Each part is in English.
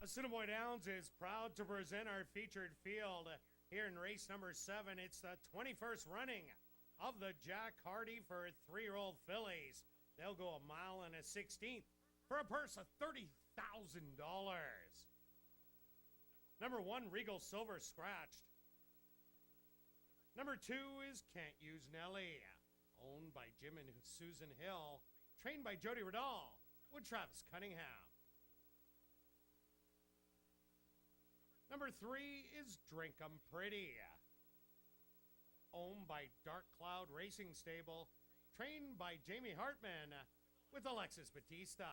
Assiniboia Downs is proud to present our featured field here in race number 7. It's the 21st running of the Jack Hardy for 3-year-old fillies. They'll go a mile and a 16th for a purse of $30,000. Number 1, Regal Silver Scratched. Number 2 is Can't Use Nelly, owned by Jim and Susan Hill, trained by Jody Riddall with Travis Cunningham. Number 3 is Drink 'em Pretty, owned by Dark Cloud Racing Stable, trained by Jamie Hartman with Alexis Batista.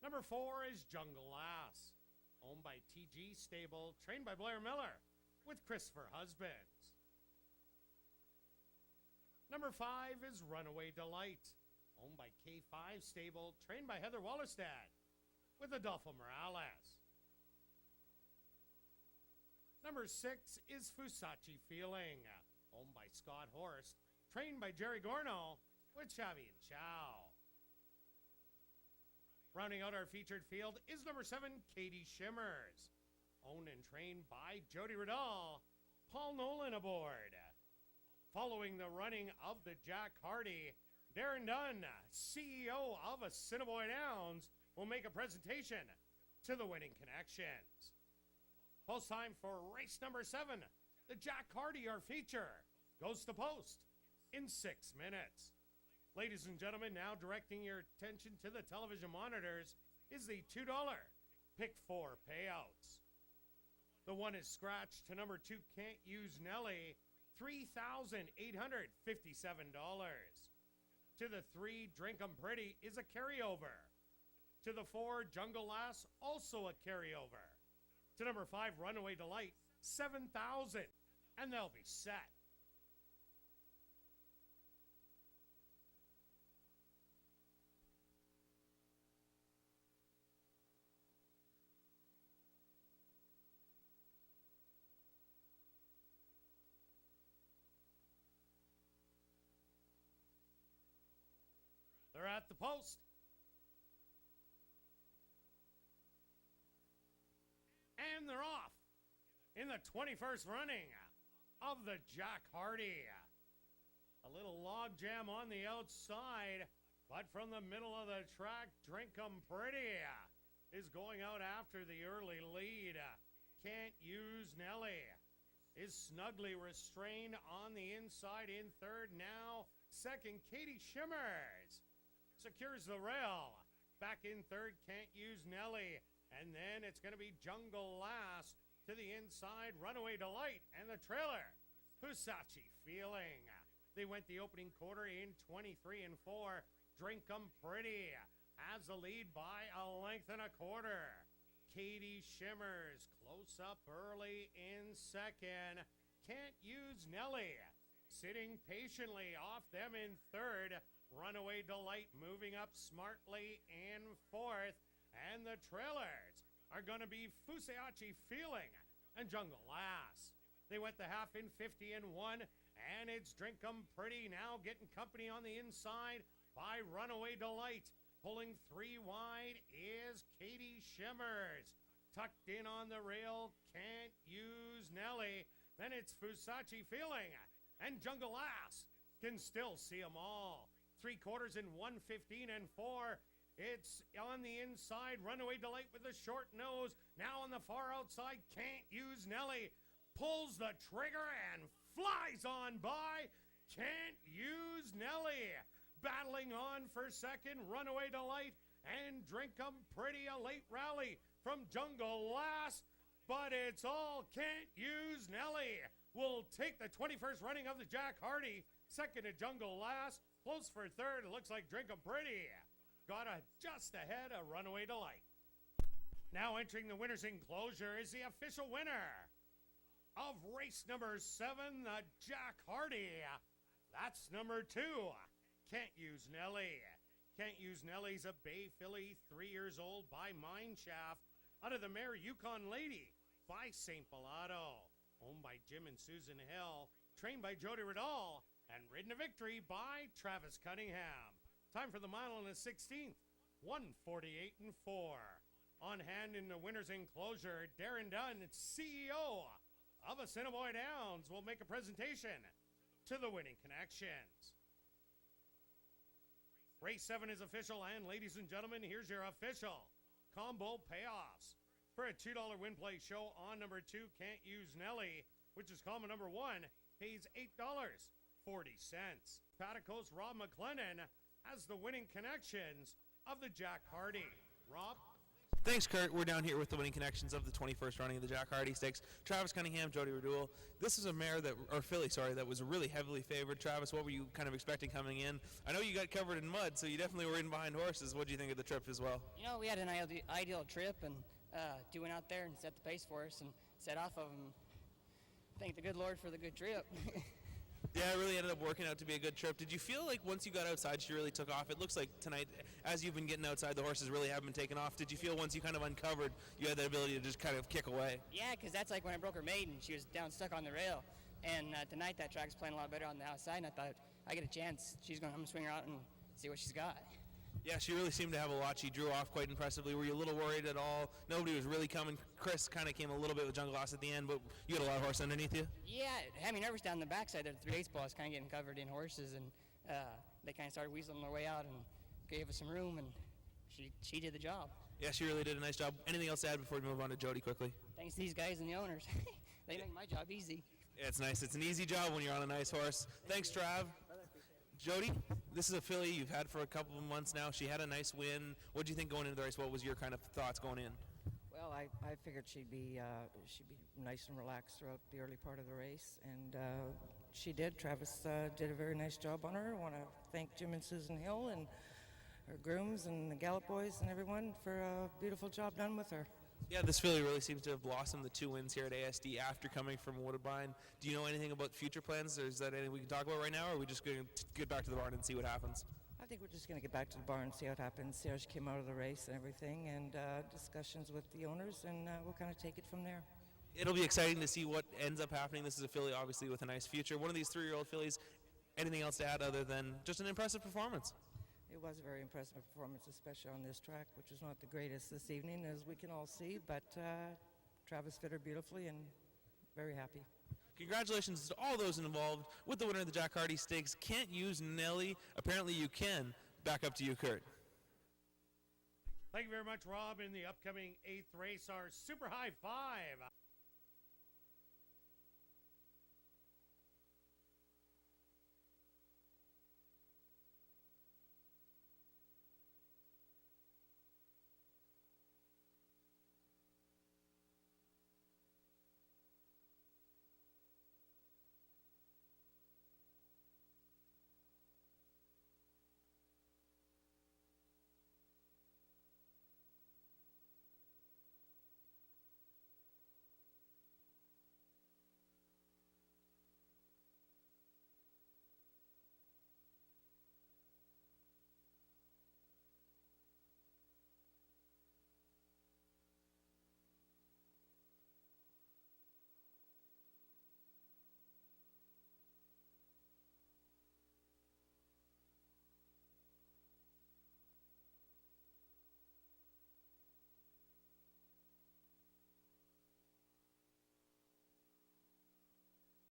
Number 4 is Jungle Lass, owned by TG Stable, trained by Blair Miller with Christopher Husbands. Number 5 is Runaway Delight, owned by K5 Stable, trained by Heather Wallerstad with Adolfo Morales. Number 6 is Fusachi Feeling, owned by Scott Horst, trained by Jerry Gorno with Chavi and Chow. Rounding out our featured field is number 7, Katie Shimmers, owned and trained by Jody Riddall, Paul Nolan aboard. Following the running of the Jack Hardy, Darren Dunn, CEO of Assiniboia Downs, will make a presentation to the winning connections. Post time for race number 7. The Jack Hardy, our feature, goes to post in 6 minutes. Ladies and gentlemen, now directing your attention to the television monitors is the $2 Pick 4 payouts. The 1 is scratched to number 2, Can't Use Nelly, $3,857. To the 3, Drink 'em Pretty, is a carryover. To the 4, Jungle Lass, also a carryover. To number 5, Runaway Delight, $7,000, and they'll be set. They're at the post. And they're off in the 21st running of the Jack Hardy. A little log jam on the outside, but from the middle of the track, Drink 'em Pretty is going out after the early lead. Can't Use Nelly is snugly restrained on the inside in third. Now second, Katie Shimmers secures the rail. Back in third, Can't Use Nelly. And then it's going to be Jungle Lass to the inside, Runaway Delight, and the trailer, Fusachi Feeling. They went the opening quarter in 23-4. Drink 'em Pretty has the lead by a length and a quarter. Katie Shimmers close up early in second. Can't Use Nelly sitting patiently off them in third. Runaway Delight moving up smartly in fourth. And the trailers are going to be Fusachi Feeling and Jungle Lass. They went the half in 50-1, and it's Drink 'em Pretty now getting company on the inside by Runaway Delight. Pulling 3 wide is Katie Shimmers. Tucked in on the rail, Can't Use Nelly. Then it's Fusachi Feeling, and Jungle Lass can still see them all. 3/4 in 1:15-4. It's on the inside, Runaway Delight with a short nose. Now on the far outside, Can't Use Nelly pulls the trigger and flies on by. Can't Use Nelly battling on for second, Runaway Delight, and Drink 'em Pretty, a late rally from Jungle Lass. But it's all Can't Use Nelly will take the 21st running of the Jack Hardy. Second to Jungle Lass, close for third. It looks like Drink 'em Pretty got just ahead of Runaway Delight. Now entering the winner's enclosure is the official winner of race number 7, the Jack Hardy. That's number 2, Can't Use Nelly. Can't Use Nelly's a bay filly, 3 years old, by Mineshaft, out of the mare Yukon Lady by St. Pilato, owned by Jim and Susan Hill, trained by Jody Riddall, and ridden to victory by Travis Cunningham. Time for the mile and the 16th. 148 and 4. On hand in the winner's enclosure, Darren Dunn, CEO of Assiniboia Downs, will make a presentation to the winning connections. Race 7 is official, and ladies and gentlemen, here's your official combo payoffs. For a $2 win play show on number 2, Can't Use Nelly, which is combo number 1, pays $8.40. Paticos Rob McLennan has the winning connections of the Jack Hardy. Rob? Thanks, Kurt. We're down here with the winning connections of the 21st running of the Jack Hardy Stakes. Travis Cunningham, Jody Radul. This is a mare that was really heavily favored. Travis, what were you kind of expecting coming in? I know you got covered in mud, so you definitely were in behind horses. What do you think of the trip as well? You know, we had an ideal trip, and went out there and set the pace for us and set off of them. Thank the good Lord for the good trip. Yeah, it really ended up working out to be a good trip. Did you feel like once you got outside, she really took off? It looks like tonight, as you've been getting outside, the horses really haven't been taken off. Did you feel once you kind of uncovered, you had the ability to just kind of kick away? Yeah, because that's like when I broke her maiden. She was down stuck on the rail. And tonight that track's playing a lot better on the outside, and I thought, I get a chance. I'm going to swing her out and see what she's got. Yeah, she really seemed to have a lot. She drew off quite impressively. Were you a little worried at all? Nobody was really coming. Chris kind of came a little bit with Jungle Gloss at the end, but you had a lot of horse underneath you? Yeah, it had me nervous down the backside there. The 3/8 ball was kind of getting covered in horses, and they kind of started weaseling their way out and gave us some room, and she did the job. Yeah, she really did a nice job. Anything else to add before we move on to Jody quickly? Thanks to these guys and the owners. They make my job easy. Yeah, it's nice. It's an easy job when you're on a nice horse. Thanks, Trav. Jody, this is a filly you've had for a couple of months now. She had a nice win. What do you think going into the race? What was your kind of thoughts going in? Well, I figured she'd be nice and relaxed throughout the early part of the race, and she did. Travis did a very nice job on her. I want to thank Jim and Susan Hill and her grooms and the Gallop boys and everyone for a beautiful job done with her. Yeah, this filly really seems to have blossomed the 2 wins here at ASD after coming from Woodbine. Do you know anything about future plans? Or is that anything we can talk about right now, or are we just going to get back to the barn and see what happens? I think we're just going to get back to the barn and see what happens, see how she came out of the race and everything, and discussions with the owners, and we'll kind of take it from there. It'll be exciting to see what ends up happening. This is a filly, obviously, with a nice future. One of these 3-year-old fillies. Anything else to add other than just an impressive performance? It was a very impressive performance, especially on this track, which was not the greatest this evening, as we can all see, but Travis fit her beautifully, and very happy. Congratulations to all those involved with the winner of the Jack Hardy Stakes. Can't Use Nelly. Apparently you can. Back up to you, Kurt. Thank you very much, Rob. In the upcoming 8th race, our Super High 5.